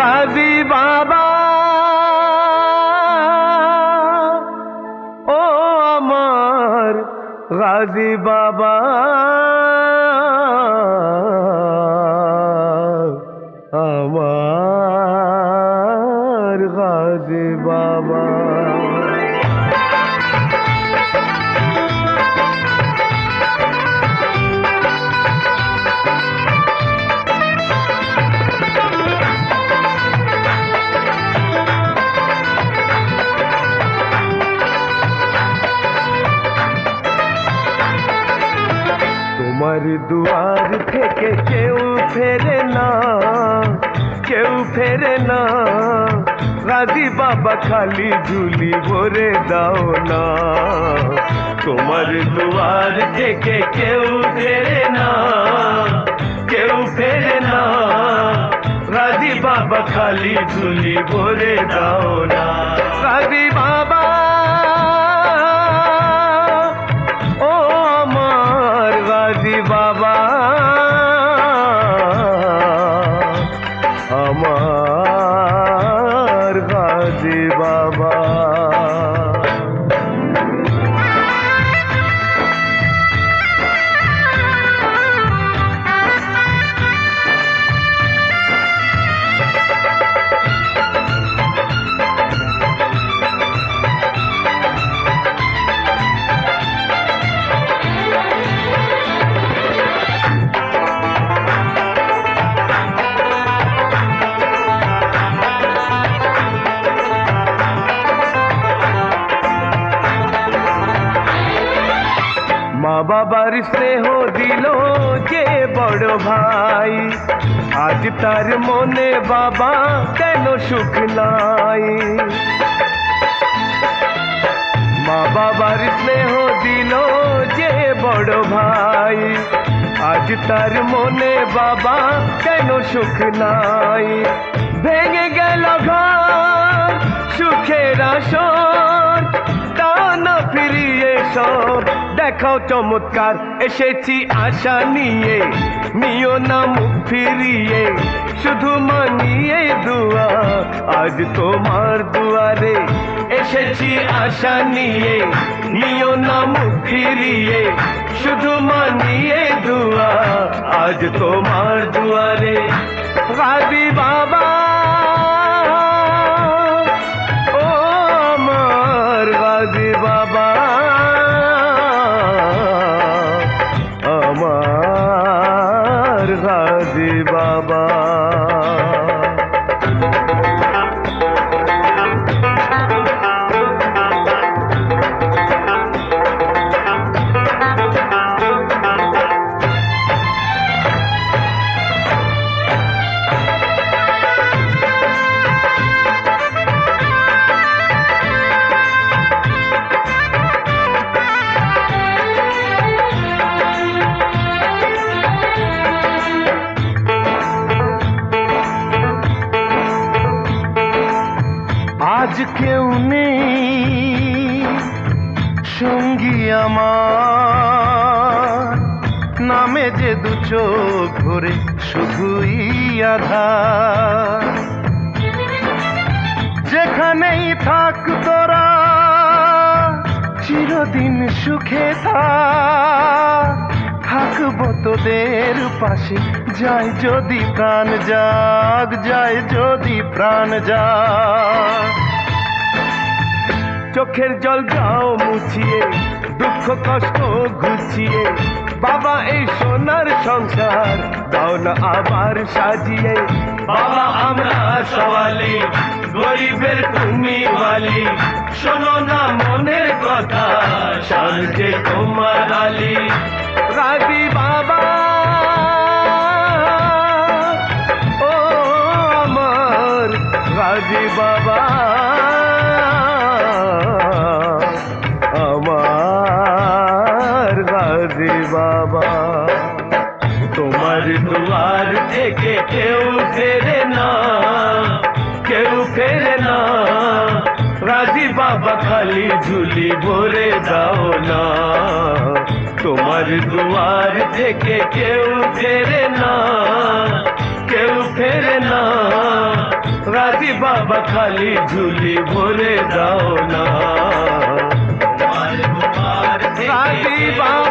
গাজী বাবা ও আমার গাজী বাবা আমার গাজী বাবা তোমার দুয়ার থেকে কেউ ফেরে না, কেউ ফেরে না। গাজী বাবা খালি ঝুলি ভরে দাও না। তোমার দুয়ার থেকে কেউ ফেরে না, কেউ ফেরে না। গাজী বাবা খালি ঝুলি ভরে দাও না। গাজী বাবা গাজী বাবা আমার গাজী বাবা মা বাবার স্নেহ দিল যে বড় ভাই, আজ তার মনে বাবা কেন সুখ নাই। মা বাবার স্নেহ দিল যে বড় ভাই, আজ তার মনে বাবা কেন সুখ নাই। ভেঙে গেল ঘর সুখের আসর, তা না ফিরিয়ে সব দেখাও চমৎকার। এসেছি আশা নিয়ে, নিও না মুখ ফিরিয়ে, শুধু মানিয়ে দুয়া আজ তোমার দুয়ারে। এসেছি আশা নিয়ে, নিও না মুখ ফিরিয়ে, শুধু মানিয়ে দুয়া আজ তোমার দুয়ারে। গাজী বাবা ও আমার গাজী বাবা আমার গাজী বাবা। আজ কেউ নেই সঙ্গী আমার, নামে যে দু চোখ ভরে শুধুই আধার। যেখানেই থাক তোরা চিরদিন সুখে থাক, থাকবো তোদের পাশে যায় যদি প্রাণ যাক, যায় যদি প্রাণ যাক। চোখের জল যাও মুছিয়ে, দুঃখ কষ্ট ঘুচিয়ে, বাবা এই সোনার সংসার দাও না আবার সাজিয়ে। বাবা আমরা সওয়ালি, গরিবের তুমি ওয়ালি, শোনো না মনের কথা শান্তি তোমার আলী। গাজী বাবা ও আমার গাজী বাবা আমার গাজী বাবা। তোমার দুয়ার থেকে কেউ ফেরে না, কেউ ফেরে না। গাজী বাবা খালি ঝুলি ভরে দাও না। তোমার দুয়ার থেকে কেউ ফেরে না, কেউ ফেরে না। গাজী বাবা খালি ঝুলি ভরে দাও না। গাজী বাবা